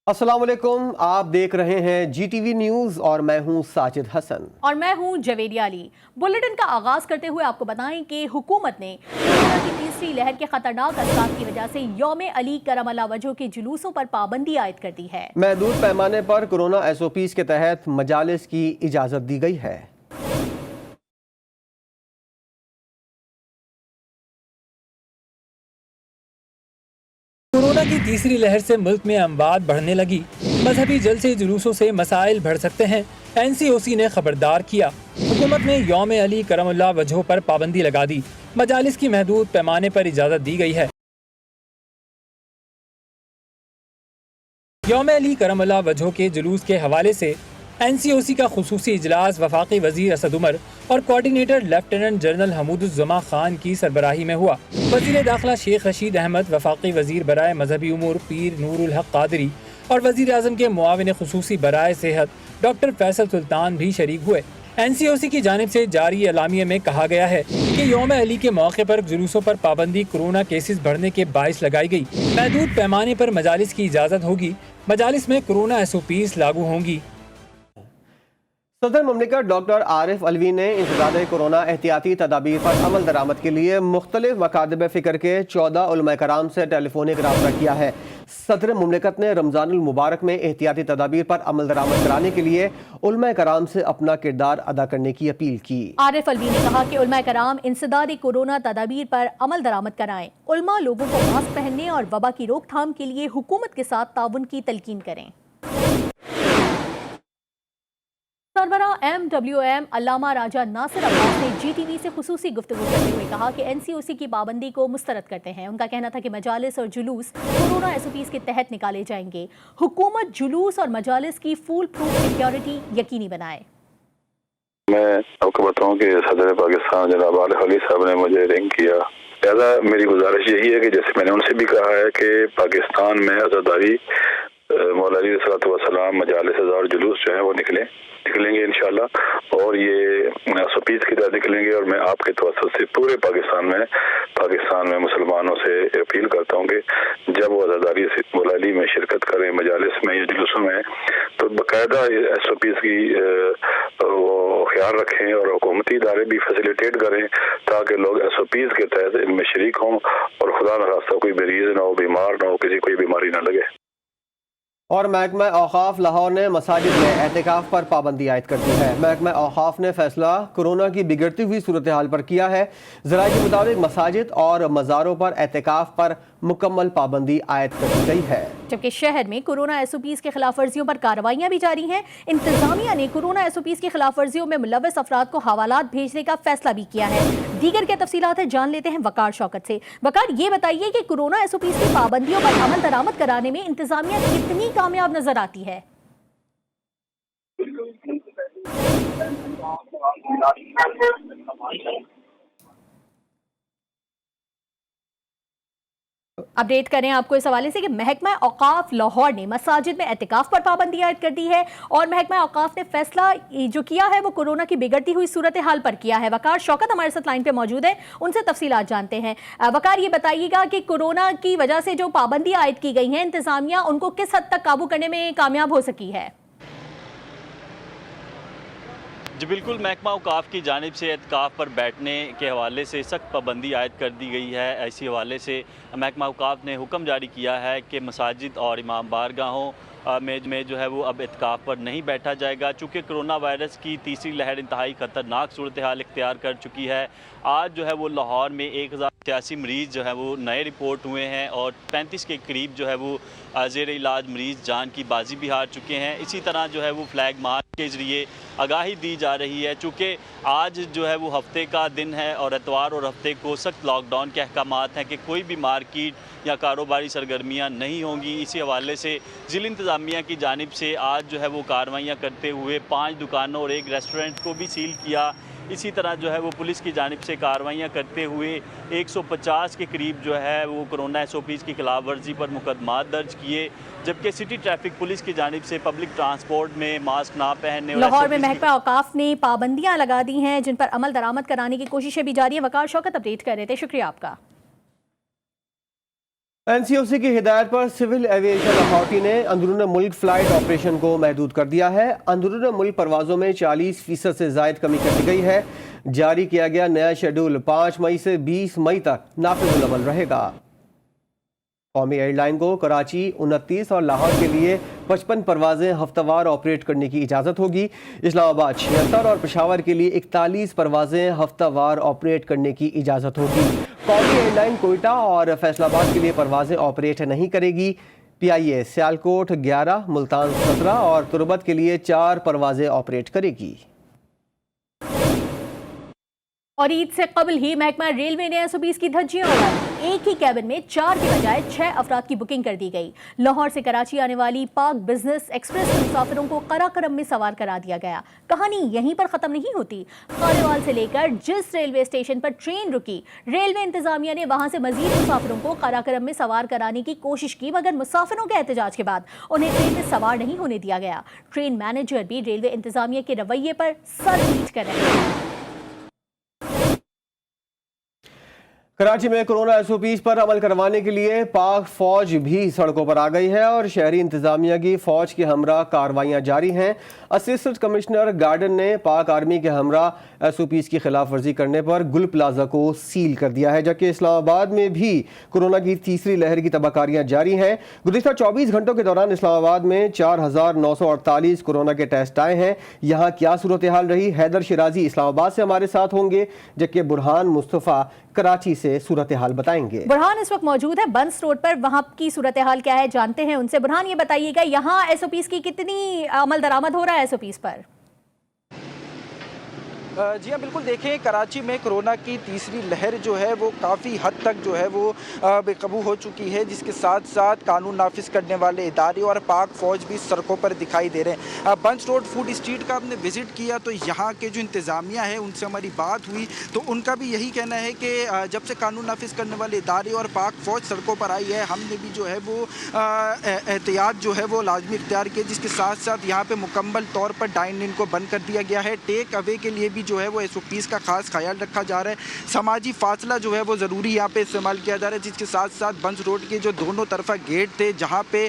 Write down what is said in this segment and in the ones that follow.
अस्सलाम वालेकुम, आप देख रहे हैं GTV न्यूज़ और मैं हूं साजिद हसन और मैं हूं जवेरिया अली। बुलेटिन का आगाज करते हुए आपको बताएं कि हुकूमत ने कोरोना की तीसरी लहर के खतरनाक असरात की वजह से यौम अली करम अल्लाह वजह के जुलूसों पर पाबंदी आयद कर दी है। महदूद पैमाने पर कोरोना SOPs के तहत मजालिस की इजाज़त दी गई है। कोरोना की तीसरी लहर से मुल्क में अमवात बढ़ने लगी। मजहबी जलसे जुलूसों से मसाइल बढ़ सकते हैं। NCOC ने खबरदार किया। हुकूमत ने यौम अली करमुल्लाह वजहों पर पाबंदी लगा दी। मजालिस की महदूद पैमाने पर इजाज़त दी गई है। यौम अली करमुल्लाह वजहों के जुलूस के हवाले से NCOC का खुसूसी इजलास वफाकी वजीर असद उमर और कोऑर्डिनेटर लेफ्टिनेंट जनरल हमूदुज़्ज़मा खान की सरबराही में हुआ। वजीर दाखिला शेख रशीद अहमद, वफाकी वजीर बराए मजहबी उमूर पीर नूरुल हक कादरी और वजीर आज़म के मुआविन खुसूसी बराए सेहत डॉक्टर फैसल सुल्तान भी शरीक हुए। NCOC की जानिब से जारी एलामिया में कहा गया है कि यौम अली के मौके पर जुलूसों पर पाबंदी कोरोना केसेस बढ़ने के बाइस लगाई गई। महदूद पैमाने पर मजालिस की इजाज़त होगी। मजालिस में कोरोना SOPs लागू होंगी। सदर ममलिकत डॉक्टर आरिफ अलवी ने इंसदाद कोरोना एहतियाती तदाबीर पर अमल दरामद के लिए मुख्तलिफ मकातब फ़िक्र के 14 उलमा कराम से टेलीफोनिक रब्ता किया है। सदर ममलिकत ने रमज़ानुल मुबारक में एहतियाती तदाबीर पर अमल दरामद कराने के लिए उलमा कराम से अपना किरदार अदा करने की अपील की। आरिफ अलवी ने कहा कि उलमा कराम इंसदाद कोरोना तदाबीर पर अमल दरामद कराएं। उलमा लोगों को मास्क पहनने और वबा की रोकथाम के लिए हुकूमत के साथ ताउन की तलकीन करें। सरबरा MWM अल्लामा राजा नासिर अब्बास ने GTV से खुसूसी गुफ्तगू करते हुए कहा कि NCOC की पाबंदी को मुस्तरद करते हैं। उनका कहना था कि मजालिस और जुलूस कोरोना SOPs के तहत निकाले जाएंगे। हुकूमत जुलूस और मजालिस की फुल प्रूफ सिक्योरिटी यकीनी बनाए। मैं आपको बताऊं कि सदर पाकिस्तान जनाब आरिफ अलवी साहब ने मुझे रिंग किया। लिहाजा मेरी गुजारिश यही है कि जैसे मैंने उनसे भी कहा है कि पाकिस्तान में आज़ादारी मौला अली सलाम मजालिस और जुलूस जो है वो निकलेंगे इंशाल्लाह और ये SOPs की तरह निकलेंगे। और मैं आपके तवज्जुह से पूरे पाकिस्तान में मुसलमानों से अपील करता हूँ कि जब वो आज़ादारी से मौला अली में शिरकत करें मजालिस में या जुलूसों में तो बाकायदा SOPs की वो ख्याल रखें और हुकूमती इदारे भी फैसिलिटेट करें ताकि लोग SOPs के तहत इनमें शरीक हों और खुदा न खास्ता कोई मरीज ना हो, बीमार ना हो, किसी कोई बीमारी ना लगे। और महकमा औकाफ लाहौर ने मसाजिद में एहतिकाफ पर पाबंदी आयद कर दी है। महकमा औकाफ ने फैसला कोरोना की बिगड़ती हुई सूरत हाल पर किया है। ज़राए के मुताबिक मसाजिद और मज़ारों पर एहतिकाफ पर मुकम्मल पाबंदी आयद कर दी गई है, जबकि शहर में कोरोना SOPs के खिलाफ वर्जियों पर कार्रवाइयां भी जारी हैं। इंतजामिया ने कोरोना SOPs की खिलाफ वर्जियों में मुलव्वस अफराद को हवालात भेजने का फैसला भी किया है। दीगर क्या तफसीलात है जान लेते हैं वकार शौकत से। वकार, ये बताइए कि कोरोना SOPs की पाबंदियों पर अमल दरामद कराने में इंतजामिया कितनी कामयाब नजर आती है? अपडेट करें आपको इस हवाले से कि महकमा औकाफ लाहौर ने मसाजिद में एहतिकाफ पर पाबंदी आयद कर दी है और महकमा औकाफ ने फैसला जो किया है वो कोरोना की बिगड़ती हुई सूरत हाल पर किया है। वकार शौकत हमारे साथ लाइन पे मौजूद है, उनसे तफसीलात जानते हैं। वकार, ये बताइएगा कि कोरोना की वजह से जो पाबंदी आयद की गई है इंतजामिया उनको किस हद तक काबू करने में कामयाब हो सकी है? जी बिल्कुल, महकमा औकाफ की जानिब से एतकाफ़ पर बैठने के हवाले से सख्त पाबंदी आयद कर दी गई है। इसी हवाले से महकमा औकाफ ने हुक्म जारी किया है कि मसाजिद और इमाम बारगाहों में जो है वो अब एतकाफ़ पर नहीं बैठा जाएगा। चूँकि कोरोना वायरस की तीसरी लहर इंतहाई ख़तरनाक सूरत हाल इख्तियार कर चुकी है। आज जो है वो लाहौर में 1086 मरीज़ जो है वो नए रिपोर्ट हुए हैं और 35 के करीब जो है वो ज़ेर इलाज मरीज़ जान की बाजी भी हार चुके हैं। इसी तरह जो है वो फ्लैग मार्च के ज़रिए आगाही दी जा रही है। चूँकि आज जो है वो हफ्ते का दिन है और एतवार और हफ्ते को सख्त लॉकडाउन के अहकामात हैं कि कोई भी मार्केट या कारोबारी सरगर्मियाँ नहीं होंगी। इसी हवाले से ज़िला इंतज़ामिया की जानिब से आज जो है वो कार्रवाइयाँ करते हुए 5 दुकानों और 1 रेस्टोरेंट को भी सील किया। इसी तरह जो है वो पुलिस की जानिब से कार्रवाइयाँ करते हुए 150 के करीब जो है वो कोरोना SOPs की खिलाफ वर्जी पर मुकदमा दर्ज किए। जबकि सिटी ट्रैफिक पुलिस की जानिब से पब्लिक ट्रांसपोर्ट में मास्क ना पहनने लाहौर में महकमा औकाफ ने पाबंदियां लगा दी हैं जिन पर अमल दरामद कराने की कोशिशें भी जारी है। वकार शौकत अपडेट कर रहे थे, शुक्रिया आपका। एनसीओसी की हिदायत पर सिविल एविएशन अथॉरिटी ने अंदरून मुल्क फ्लाइट ऑपरेशन को महदूद कर दिया है। अंदरून मुल्क परवाज़ों में 40% से ज़ायद कमी कर दी गई है। जारी किया गया नया शेड्यूल 5 मई से 20 मई तक नाफिज़ुल अमल रहेगा। कौमी एयरलाइन को कराची 29 और लाहौर के लिए 55 परवाजें हफ्तावार ऑपरेट करने की इजाज़त होगी। इस्लामाबाद 76 और पेशावर के लिए 41 परवाजें हफ्तावार ऑपरेट करने की इजाज़त होगी। कौमी एयरलाइन कोयटा और फैसलाबाद के लिए परवाजें ऑपरेट नहीं करेगी। PIA सियालकोट 11, मुल्तान 17 और तुरबत के लिए 4 परवाजें ऑपरेट करेगी। और ईद से कबल ही महकमा रेलवे ने SOPs की धज्जियां उड़ाई। एक ही कैबिन में 4 के बजाय 6 अफराद की बुकिंग कर दी गई। लाहौर से कराची आने वाली पाक बिजनेस एक्सप्रेस के मुसाफिरों को कराकरम में सवार करा दिया गया। कहानी यहीं पर खत्म नहीं होती। खानेवाल से लेकर जिस रेलवे स्टेशन पर ट्रेन रुकी, रेलवे इंतजामिया ने वहां से मजीद मुसाफिरों को कराकरम में सवार कराने की कोशिश की, मगर मुसाफिरों के एहतजाज के बाद उन्हें ट्रेन में सवार नहीं होने दिया गया। ट्रेन मैनेजर भी रेलवे इंतजामिया के रवैये पर सर पीट कर रहे हैं। कराची में कोरोना SOPs पर अमल करवाने के लिए पाक फौज भी सड़कों पर आ गई है और शहरी इंतजामिया की फौज के हमरा कार्रवाइयाँ जारी हैं। असिस्टेंट कमिश्नर गार्डन ने पाक आर्मी के हमरा SOPs की खिलाफ वर्जी करने पर गुल प्लाजा को सील कर दिया है, जबकि इस्लामाबाद में भी कोरोना की तीसरी लहर की तबाकारियाँ जारी हैं। गुज़िश्ता 24 घंटों के दौरान इस्लामाबाद में 4,948 कोरोना के टेस्ट आए हैं। यहाँ क्या सूरत हाल रही, हैदर शिराजी इस्लामाबाद से हमारे साथ होंगे, जबकि बुरहान मुस्तफ़ा कराची से सूरत हाल बताएंगे। बुरहान इस वक्त मौजूद है बंस रोड पर, वहां की सूरत हाल क्या है जानते हैं उनसे। बुरहान, ये बताइएगा यहाँ SOPs की कितनी अमल दरामद हो रहा है SOPs पर? जी हाँ, बिल्कुल देखें, कराची में कोरोना की तीसरी लहर जो है वो काफ़ी हद तक जो है वो बेकाबू हो चुकी है, जिसके साथ साथ कानून नाफिज करने वाले इदारे और पाक फ़ौज भी सड़कों पर दिखाई दे रहे हैं। बंस रोड फूड स्ट्रीट का आपने विज़िट किया तो यहाँ के जो इंतज़ामिया है उनसे हमारी बात हुई तो उनका भी यही कहना है कि जब से कानून नाफिज करने वाले इदारे और पाक फ़ौज सड़कों पर आई है, हमने भी जो है वो एहतियात जो है वो लाजमी इख्तियार किए, जिसके साथ साथ यहाँ पर मुकम्मल तौर पर डाइन इन को बंद कर दिया गया है। टेक अवे के लिए भी जो है वो SOPs का खास ख्याल रखा जा रहा है। समाजी फासला जो है वो ज़रूरी यहाँ पे इस्तेमाल किया जा रहा है, जिसके साथ साथ बंस रोड के जो दोनों तरफा गेट थे जहाँ पे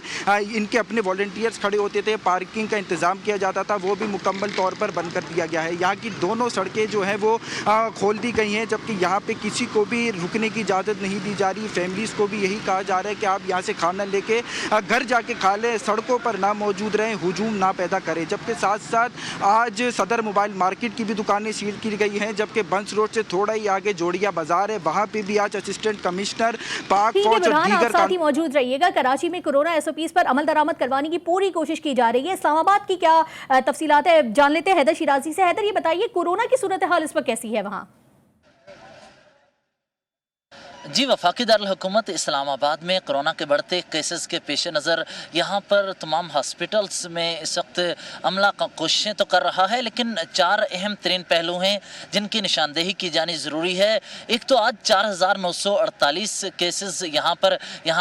इनके अपने वॉलंटियर्स खड़े होते थे, पार्किंग का इंतज़ाम किया जाता था, वो भी मुकम्मल तौर पर बंद कर दिया गया है। यहाँ की दोनों सड़कें जो हैं वो खोल दी गई हैं, जबकि यहाँ पे किसी को भी रुकने की इजाज़त नहीं दी जा रही। फैमिलीज़ को भी यही कहा जा रहा है कि आप यहाँ से खाना लेके घर जाके खा लें, सड़कों पर ना मौजूद रहें, हुजूम ना पैदा करें। जबकि साथ साथ आज सदर मोबाइल मार्केट की भी दुकानें सील की गई हैं, जबकि बंस रोड से थोड़ा ही आगे जोड़िया बाजार है, वहाँ पे भी आज असिस्टेंट कमिश्नर पाक फौज और दीगर साथ ही मौजूद रहिएगा। कराची में कोरोना SOPs पर अमल दरामद करवाने की पूरी कोशिश की जा रही है। इस्लामाबाद की क्या तफसीलात है जान लेते हैं हैदर शिराजी से। हैदर, ये बताइए कोरोना की सूरत हाल इस वक्त कैसी है वहाँ? जी, वफाकी दारुल हुकूमत इस्लामाबाद में कोरोना के बढ़ते केसेस के पेश नज़र यहाँ पर तमाम हॉस्पिटल्स में इस वक्त अमला का कोशिशें तो कर रहा है, लेकिन 4 अहम तरीन पहलू हैं जिनकी निशानदेही की जानी ज़रूरी है। एक तो आज 4,948 केसेस यहाँ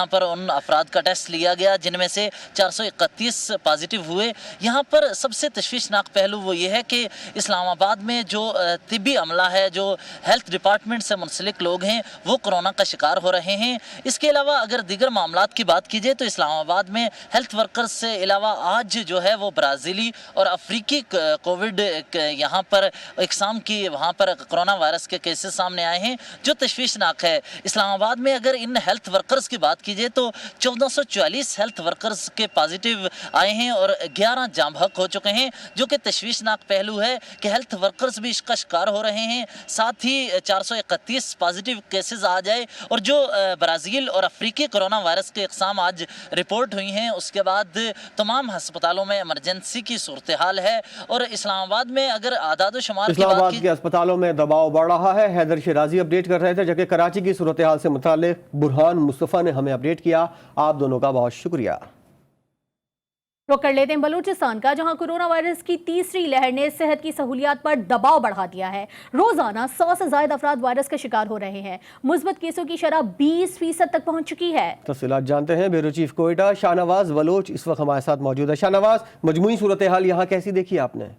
पर उन अफराद का टेस्ट लिया गया जिनमें से 431 पॉजिटिव हुए। यहाँ पर सबसे तशवीशनाक पहलू वो ये है कि इस्लामाबाद में जो तिब्बी अमला है, जो हेल्थ डिपार्टमेंट से मुंसलिक लोग हैं, वो कोरोना का शिकार हो रहे हैं। इसके अलावा अगर दीगर मामलात की बात कीजिए तो इस्लामाबाद में हेल्थ वर्कर्स से अलावा आज जो है वो ब्राज़ीली और अफ्रीकी कोविड यहाँ पर इकसाम की वहाँ पर कोरोना वायरस के केसेस सामने आए हैं, जो तशवीशनाक है। इस्लामाबाद में अगर इन हेल्थ वर्कर्स की बात कीजिए तो 1444 हेल्थ वर्कर्स के पॉजिटिव आए हैं और 11 जाम हक हो चुके हैं, जो कि तशवीशनाक पहलू है कि हेल्थ वर्कर्स भी इसका शिकार हो रहे हैं। साथ ही 431 पॉजिटिव केसेस आ जाए और जो ब्राज़ील और अफ्रीकी कोरोना वायरस के इकसाम आज रिपोर्ट हुई हैं, उसके बाद तमाम अस्पतालों में इमरजेंसी की सूरत हाल है। और इस्लामाबाद में अगर आदाद शुमार इस्लामाबाद के अस्पतालों में दबाव बढ़ रहा है। हैदर शिराजी अपडेट कर रहे थे, जबकि कराची की सूरत हाल से मुताल्लिक बुरहान मुस्तफ़ा ने हमें अपडेट किया। आप दोनों का बहुत शुक्रिया। रुक कर लेते हैं बलूचिस्तान का, जहां कोरोना वायरस की तीसरी लहर ने सेहत की सहूलियात पर दबाव बढ़ा दिया है। रोजाना 100 से ज्यादा अफराद वायरस का शिकार हो रहे हैं। मुस्बत केसों की शरह 20% तक पहुंच चुकी है। तफसीलात जानते हैं ब्यूरो चीफ कोयटा शाहनवाज बलोच इस वक्त हमारे साथ मौजूद है। शाहनवाज, मजमूई सूरत हाल यहाँ कैसी देखी आपने?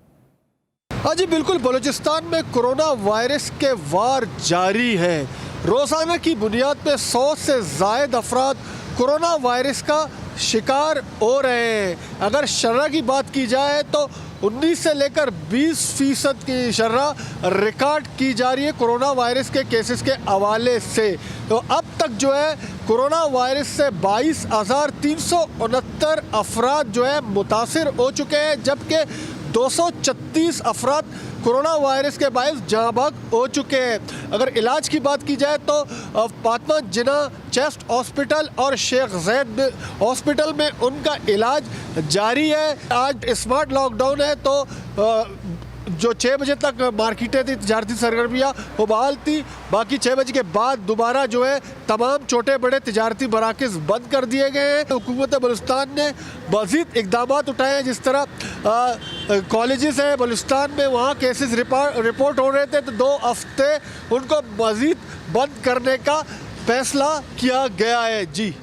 हाँ जी बिल्कुल, बलूचिस्तान में कोरोना वायरस के वार जारी है। रोजाना की बुनियाद पे 100 से ज्यादा अफराद कोरोना वायरस का शिकार हो रहे हैं। अगर शर्रा की बात की जाए तो 19 से लेकर 20% की शर्रा रिकॉर्ड की जा रही है कोरोना वायरस के केसेस के हवाले से। तो अब तक जो है कोरोना वायरस से 22,369 अफराद जो है मुतासिर हो चुके हैं, जबकि 236 अफराद कोरोना वायरस के बायस जाँ भाग हो चुके हैं। अगर इलाज की बात की जाए तो फातिमा जिन्ना चेस्ट हॉस्पिटल और शेख ज़ैद हॉस्पिटल में उनका इलाज जारी है। आज स्मार्ट लॉकडाउन है तो जो 6 बजे तक मार्केटें थी, तजारती सरगर्मियाँ वो बहाल थी। बाकी 6 बजे के बाद दोबारा जो है तमाम छोटे बड़े तजारती मराकज़ बंद कर दिए गए हैं। हुकूमत बलूचिस्तान ने मज़ीद इक़दाम उठाए हैं, जिस तरह कॉलेजेस हैं बलूचिस्तान में, वहाँ केसेस रिपोर्ट हो रहे थे तो 2 हफ्ते उनको मज़ीद बंद करने का फैसला किया गया है। जी,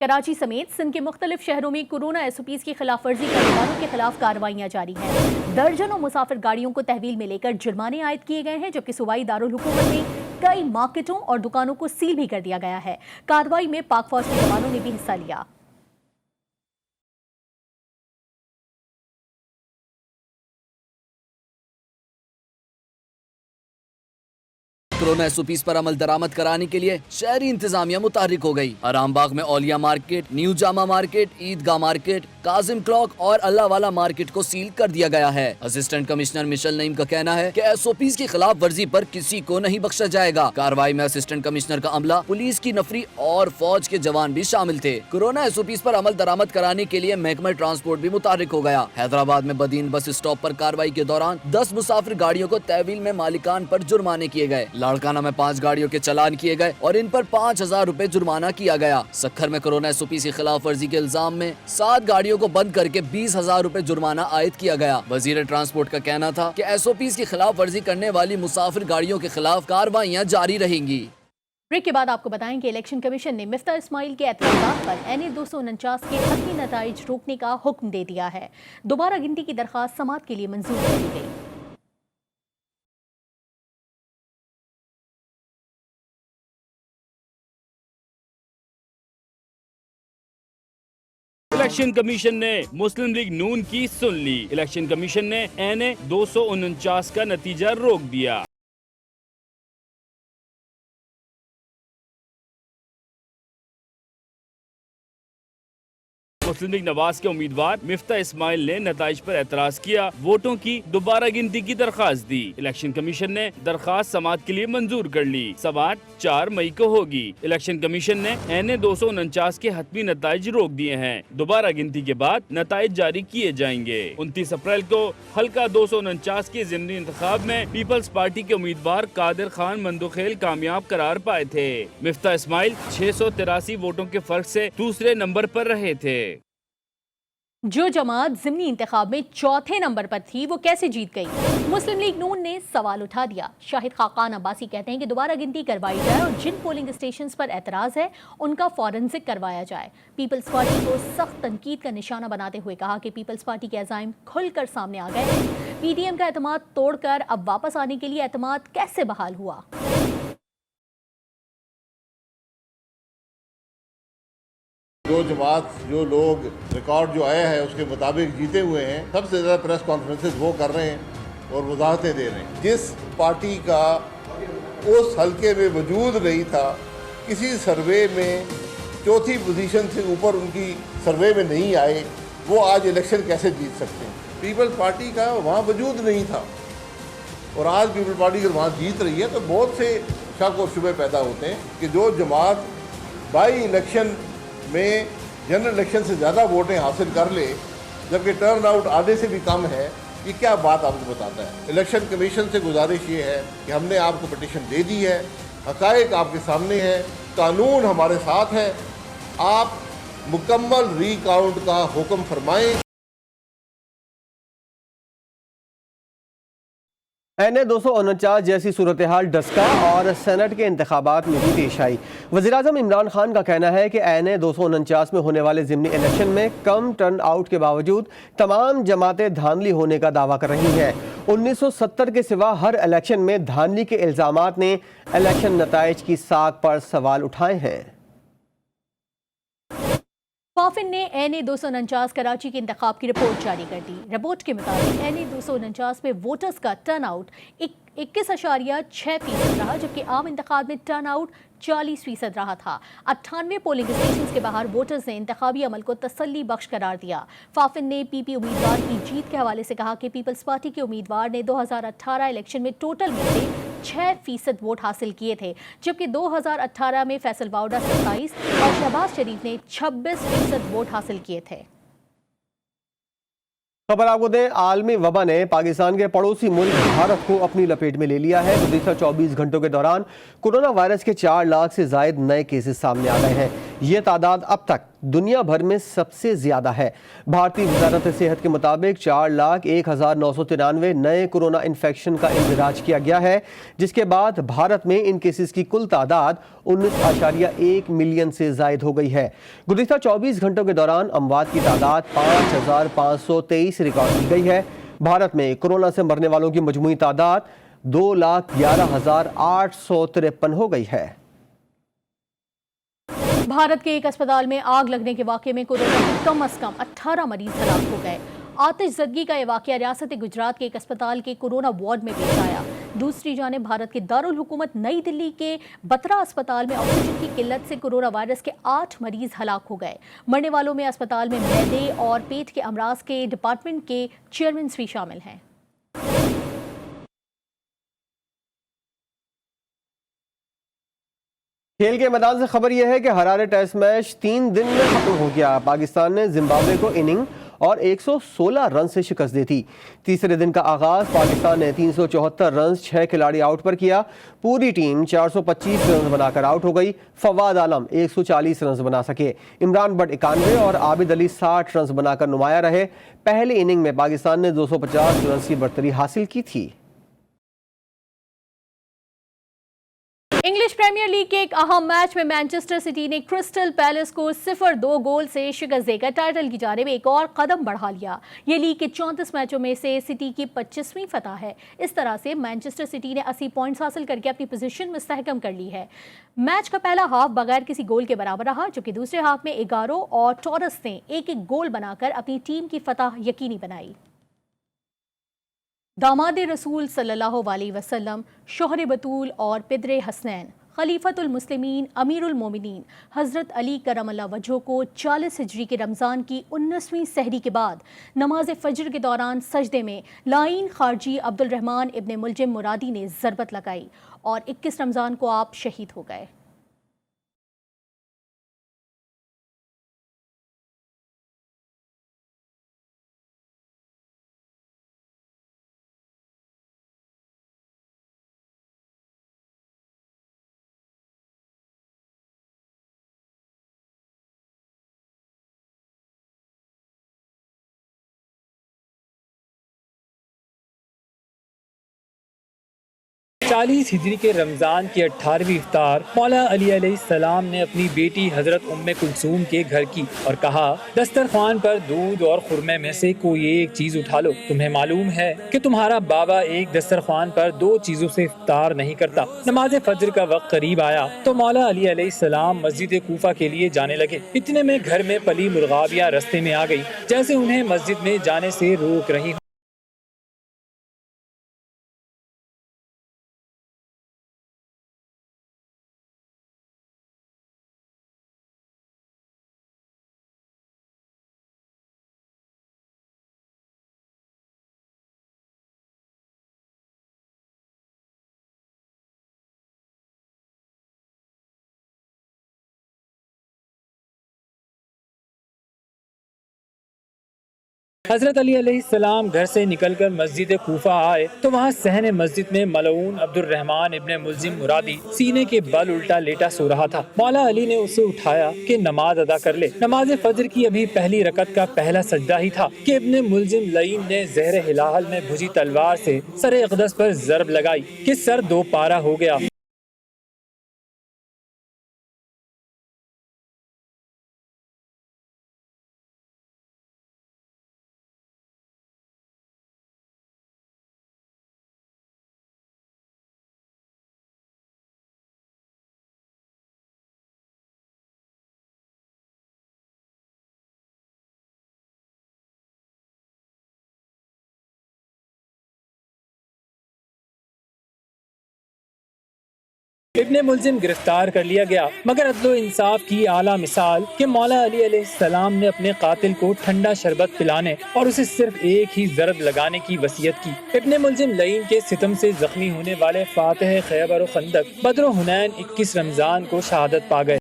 कराची समेत सिंध के मुख्तलिफ शहरों में कोरोना SOPs की खिलाफ वर्जी करने वालों के खिलाफ कार्रवाइयां जारी हैं। दर्जनों मुसाफिर गाड़ियों को तहवील में लेकर जुर्माने आयद किए गए हैं, जबकि सूबाई दारुल हुकूमत में कई मार्केटों और दुकानों को सील भी कर दिया गया है। कार्रवाई में पाक फौज के जवानों ने भी हिस्सा लिया। कोरोना SOPs पर अमल दरामद कराने के लिए शहरी इंतजामिया मुतहरिक हो गई। आरामबाग में औलिया मार्केट, न्यू जामा मार्केट, ईदगाह मार्केट, काजिम क्लॉक और अल्लाह वाला मार्केट को सील कर दिया गया है। असिस्टेंट कमिश्नर मिशेल नईम का कहना है कि SOPs की खिलाफ वर्जी पर किसी को नहीं बख्शा जाएगा। कार्रवाई में असिस्टेंट कमिश्नर का अमला, पुलिस की नफरी और फौज के जवान भी शामिल थे। कोरोना SOPs पर अमल दरामद कराने के लिए महकमा ट्रांसपोर्ट भी मुतहरिक हो गया। हैदराबाद में बदीन बस स्टॉप पर कार्रवाई के दौरान 10 मुसाफिर गाड़ियों को तहवील में मालिकान पर जुर्माने किए गए। लाड़काना में 5 गाड़ियों के चालान किए गए और इन पर 5,000 रुपए जुर्माना किया गया। सखर में कोरोना SOPs की खिलाफ वर्जी के इल्जाम में 7 गाड़ियों को बंद करके 20,000 रुपए जुर्माना आयद किया गया। वजीर ट्रांसपोर्ट का कहना था कि SOPs की खिलाफ वर्जी करने वाली मुसाफिर गाड़ियों के खिलाफ कार्रवाइयां जारी रहेंगी। ब्रेक के बाद आपको बताएं कि इलेक्शन कमीशन ने मिफ्ता इस्माइल के एतराज़ात पर NA 249 के हतमी नताइज रोकने का हुक्म दे दिया है। दोबारा गिनती की दरख्वास्त समाअत के लिए मंजूर कर दी गई। इलेक्शन कमीशन ने मुस्लिम लीग नून की सुन ली। इलेक्शन कमीशन ने NA 249 का नतीजा रोक दिया। मुस्लिम लीग नवाज के उम्मीदवार मिफ्ता इस्माइल ने नताइज पर एतराज किया, वोटों की दोबारा गिनती की दरख्वास्त दी। इलेक्शन कमीशन ने दरख्वास्त समाअत के लिए मंजूर कर ली। समाअत 4 मई को होगी। इलेक्शन कमीशन ने NA 249 के हतमी नताइज रोक दिए हैं। दोबारा गिनती के बाद नताइज जारी किए जाएंगे। 29 अप्रैल को हल्का 249 के ज़िमनी इंतखाब में पीपल्स पार्टी के उम्मीदवार कादिर खान मंदोखेल कामयाब करार पाए थे। मिफ्ता इस्माइल 683 वोटों के फर्क से दूसरे नंबर पर रहे थे। जो जमात ज़िमनी इंतखाब में चौथे नंबर पर थी वो कैसे जीत गई? मुस्लिम लीग नून ने सवाल उठा दिया। शाहिद खाकान अब्बासी कहते हैं कि दोबारा गिनती करवाई जाए और जिन पोलिंग स्टेशंस पर एतराज़ है उनका फॉरेंसिक करवाया जाए। पीपल्स पार्टी को सख्त तनकीद का निशाना बनाते हुए कहा कि पीपल्स पार्टी के अज़ाइम खुलकर सामने आ गए हैं। PDM का एतमाद तोड़कर अब वापस आने के लिए एतमाद कैसे बहाल हुआ? जो जमात जो लोग रिकॉर्ड जो आया है उसके मुताबिक जीते हुए हैं, सबसे ज़्यादा प्रेस कॉन्फ्रेंसेस वो कर रहे हैं और वजाहतें दे रहे हैं। जिस पार्टी का उस हलके में वजूद नहीं था, किसी सर्वे में चौथी पोजीशन से ऊपर उनकी सर्वे में नहीं आए, वो आज इलेक्शन कैसे जीत सकते हैं? पीपल्स पार्टी का वहाँ वजूद नहीं था और आज पीपल्स पार्टी अगर वहाँ जीत रही है तो बहुत से शक और शुबे पैदा होते हैं कि जो जमात बाई इलेक्शन में जनरल इलेक्शन से ज़्यादा वोटें हासिल कर ले, जबकि टर्न आउट आधे से भी कम है, ये क्या बात आपको बताता है? इलेक्शन कमीशन से गुजारिश ये है कि हमने आपको पिटीशन दे दी है, हक़ाइक़ आपके सामने है, कानून हमारे साथ है, आप मुकम्मल रीकाउंट का हुक्म फरमाएं। NA 249 जैसी सूरत हाल डस्का और सेनेट के इंतखाबात में भी पेश आई। वज़ीर-ए-आज़म इमरान खान का कहना है कि NA 249 में होने वाले ज़िमनी इलेक्शन में कम टर्न आउट के बावजूद तमाम जमातें धांधली होने का दावा कर रही हैं। 1970 के सिवा हर इलेक्शन में धांधली के इल्ज़ामात ने इलेक्शन नताइज की साख पर सवाल उठाए हैं। कॉफिन ने NA-249 कराची के इंतखाब की रिपोर्ट जारी कर दी। रिपोर्ट के मुताबिक NA-249 में वोटर्स का टर्नआउट 21.6% रहा, जबकि आम इंतखाब में टर्नआउट 40% रहा था। 98 पोलिंग स्टेशन के बाहर वोटर्स ने इंतखाबी अमल को तसल्ली बख्श करार दिया। फाफिन ने PP उम्मीदवार की जीत के हवाले से कहा कि पीपल्स पार्टी के उम्मीदवार ने 2018 इलेक्शन में टोटल में से 6% वोट हासिल किए थे, जबकि 2018 में फैसल बाउडा 27 और शहबाज शरीफ ने 26% वोट हासिल किए थे। खबर आपको दें, आलमी वबा ने पाकिस्तान के पड़ोसी मुल्क भारत को अपनी लपेट में ले लिया है। गुज़िश्ता 24 घंटों के दौरान कोरोना वायरस के 4 लाख से जायद नए केसेस सामने आ गए हैं। ये तादाद अब तक दुनिया भर में सबसे ज्यादा है। भारतीय वजारत सेहत के मुताबिक 4,01,993 नए कोरोना इन्फेक्शन का इंदराज किया गया है, जिसके बाद भारत में इन केसेस की कुल तादाद 19.1 मिलियन से जायद हो गई है। गुज़िश्ता 24 घंटों के दौरान अमवात की तादाद 5,523 रिकॉर्ड की गई है। भारत में कोरोना से मरने वालों की मजमूई तादाद 2,11,853 हो गई है। भारत के एक अस्पताल में आग लगने के वाक़े में कोरोना के कम अज़ कम 18 मरीज हलाक हो गए। आतिशज़दगी का यह वाक़या रियासत गुजरात के एक अस्पताल के कोरोना वार्ड में पेश आया। दूसरी जानिब भारत के दारुल हुकूमत नई दिल्ली के बत्रा अस्पताल में ऑक्सीजन की किल्लत से कोरोना वायरस के 8 मरीज हलाक हो गए। मरने वालों में अस्पताल में मैदे और पेट के अमराज के डिपार्टमेंट के चेयरमैन भी शामिल हैं। खेल के मैदान से खबर यह है कि हरारे टेस्ट मैच 3 दिन में खत्म हो गया। पाकिस्तान ने जिम्बाब्वे को इनिंग और 116 रन से शिकस्त दी थी। तीसरे दिन का आगाज पाकिस्तान ने 374 रन 6 खिलाड़ी आउट पर किया। पूरी टीम 425 रन बनाकर आउट हो गई। फवाद आलम 140 रन बना सके। इमरान बट 91 और आबिद अली 60 रन बनाकर नुमाया रहे। पहली इनिंग में पाकिस्तान ने 250 रन की बढ़तरी हासिल की थी। इंग्लिश प्रीमियर लीग के एक अहम मैच में मैनचेस्टर सिटी ने क्रिस्टल पैलेस को 0-2 गोल से शिकस्त देकर टाइटल की जानिब एक और कदम बढ़ा लिया। ये लीग के 34 मैचों में से सिटी की 25वीं फतह है। इस तरह से मैनचेस्टर सिटी ने 80 पॉइंट्स हासिल करके अपनी पोजीशन मुस्तहकम कर ली है। मैच का पहला हाफ बगैर किसी गोल के बराबर रहा, जबकि दूसरे हाफ में एगारो और टॉरस ने एक गोल बनाकर अपनी टीम की फतह यकीनी बनाई। दामाद रसूल सल्लल्लाहु अलैहि वसल्लम, शोहर बतूल और पिदरे हसनैन, खलीफतुल मुस्लिमीन अमीरुल मोमिनीन हज़रत अली करमल्लाहु वजहो को 40 हिजरी के रमज़ान की 19वीं सहरी के बाद नमाज फजर के दौरान सजदे में लाइन खारजी अब्दुल रहमान इब्ने मुलजिम मुरादी ने ज़रबत लगाई और 21 रमज़ान को आप शहीद हो गए। चालीस हिजरी के रमज़ान की 18वीं इफ्तार मौला अली अलैहिस्सलाम ने अपनी बेटी हजरत उम्मे कुलसूम के घर की और कहा, दस्तरखान पर दूध और खुरमे में से कोई एक चीज उठा लो। तुम्हें मालूम है कि तुम्हारा बाबा एक दस्तरखान पर 2 चीजों से इफ्तार नहीं करता। नमाज फजर का वक्त करीब आया तो मौला अली अलैहिस्सलाम मस्जिद कूफा के लिए जाने लगे। इतने में घर में पली मुर्गाबिया रास्ते में आ गई, जैसे उन्हें मस्जिद में जाने से रोक रही हजरत अली अलैहिस्सलाम घर से निकलकर मस्जिद कूफा आए तो वहाँ सहने मस्जिद में मलऊन अब्दुल रहमान इब्ने मुलजिम मुरादी सीने के बल उल्टा लेटा सो रहा था। मौला अली ने उसे उठाया कि नमाज अदा कर ले। नमाज फजर की अभी पहली रकत का पहला सजदा ही था कि इब्ने मुलजिम लईन ने जहर हिलाल में भुजी तलवार से सर अक़दस पर ज़रब लगाई कि सर 2 पारा हो गया। इब्ने मुलजिम गिरफ्तार कर लिया गया, मगर अदलो इंसाफ की आला मिसाल कि मौला अली अलैहिस्सलाम ने अपने कातिल को ठंडा शरबत पिलाने और उसे सिर्फ एक ही जरब लगाने की वसीयत की। इब्ने मुलजिम लईन के सितम से जख्मी होने वाले फातिह खैबर और खंदक बद्र हुनैन 21 रमजान को शहादत पा गए।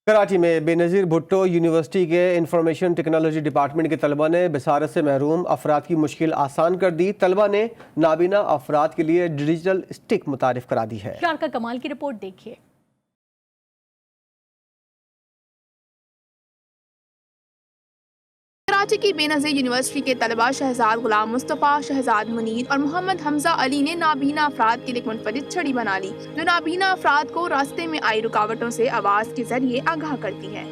कराची में बेनज़ीर भुट्टो यूनिवर्सिटी के इंफॉर्मेशन टेक्नोलॉजी डिपार्टमेंट के तलबा ने बसारत से महरूम अफराद की मुश्किल आसान कर दी। तलबा ने नाबीना अफराद के लिए डिजिटल स्टिक मुतारिफ करा दी है। शारका कमाल की रिपोर्ट देखिए। कराची की बेनज़ीर यूनिवर्सिटी के तलबा शहजाद गुलाम मुस्तफ़ा, शहजाद मुनीर और मोहम्मद हमजा अली ने नाबीना अफराद के लिए एक मुनफरिद छड़ी बना ली, जो नाबीना अफराद को रास्ते में आई रुकावटों से आवाज़ के जरिए आगाह करती है।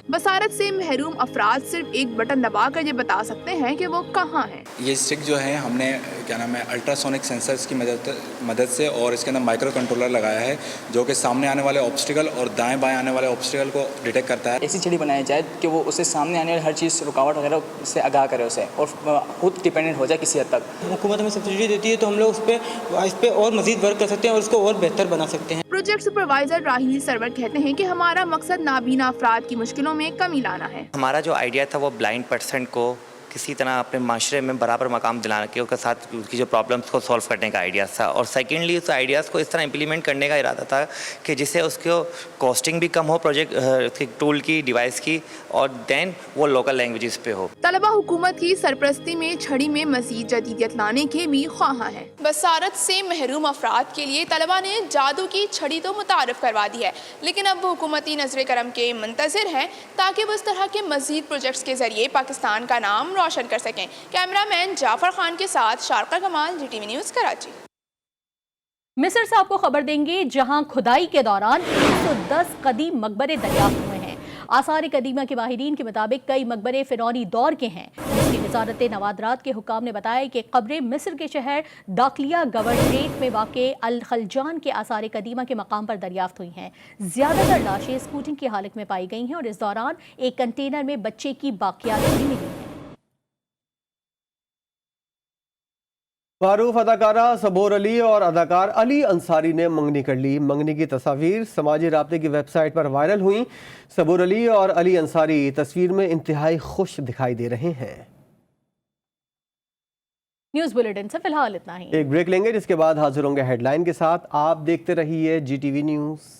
बसारत से महरूम अफराद सिर्फ एक बटन दबाकर ये बता सकते हैं कि वो कहाँ हैं। ये स्टिक जो है हमने क्या नाम है अल्ट्रासोनिक सेंसर्स की मदद से और इसके अंदर माइक्रो कंट्रोलर लगाया है, जो कि सामने आने वाले ऑब्स्टिकल और दाएं बाएं आने वाले ऑब्स्टिकल को डिटेक्ट करता है। ऐसी छड़ी बनाई जाए कि वो उसे सामने आने वाली हर चीज़ रुकावट वगैरह से आगाह करे उसे, और खुद डिपेंडेंट हो जाए किसी हद तक। हुकूमत हमें सब्सिडी देती है तो हम लोग इस पर और मजीद वर्क कर सकते हैं और उसको और बेहतर बना सकते हैं। प्रोजेक्ट सुपरवाइजर राहील सरवर कहते हैं कि हमारा मकसद नाबीना अफराद की मुश्किलों में कमी लाना है। हमारा जो आइडिया था वो ब्लाइंड पर्सन को किसी तरह अपने माशरे में बराबर मकाम दिलाने के, उसके साथ उसकी जो प्रॉब्लम्स को सॉल्व करने का आइडिया था, और सेकेंडली उस आइडियाज़ को इस तरह इम्प्लीमेंट करने का इरादा था कि जिससे उसको कॉस्टिंग भी कम हो प्रोजेक्ट उसकी टूल की, डिवाइस की, और देन वो लोकल लैंग्वेजेस पे हो। तलबा हुकूमत की सरपरस्ती में छड़ी में मज़ीद जदीदियत लाने के भी ख्वाहां हैं। बसारत से महरूम अफराद के लिए तलबा ने जादू की छड़ी तो मुतारफ़ करवा दी है, लेकिन अब वो हुकूमती नजर करम के मुंतज़िर हैं ताकि वो इस तरह के मज़ीद प्रोजेक्ट्स के जरिए पाकिस्तान का नाम रोशन कर सकें। कैमरामैन जाफर खान के साथ शारका कमाल, GTV न्यूज़, कराची। मिस्र से आपको खबर देंगे, जहां खुदाई के दौरान 110 कदीम मकबरे दरियाफ्त हुए हैं। आसार कदीमा के माहिरीन के मुताबिक कई मकबरे फिरौनी दौर के हैं। जिसकी वजारत नवादरात के हुकाम ने बताया कि कब्रें मिस्र के शहर दाखलिया गवर्नरेट में वाक़े अल खलजान के आसार कदीमा के मकाम पर दरियाफ्त हुई हैं। ज़्यादातर लाशें स्कूटिंग की हालत में पाई गई हैं और इस दौरान एक कंटेनर में बच्चे की बाकियात भी मिली हैं। मारूफ अदाकारा सबूर अली और अदाकार अली अंसारी ने मंगनी कर ली। मंगनी की तस्वीर समाजी राब्ते की वेबसाइट पर वायरल हुई। सबूर अली और अली अंसारी तस्वीर में इंतहाई खुश दिखाई दे रहे हैं। न्यूज़ बुलेटिन से फिलहाल इतना ही। एक ब्रेक लेंगे, जिसके बाद हाजिर होंगे हेडलाइन के साथ। आप देखते रहिए GTV न्यूज़।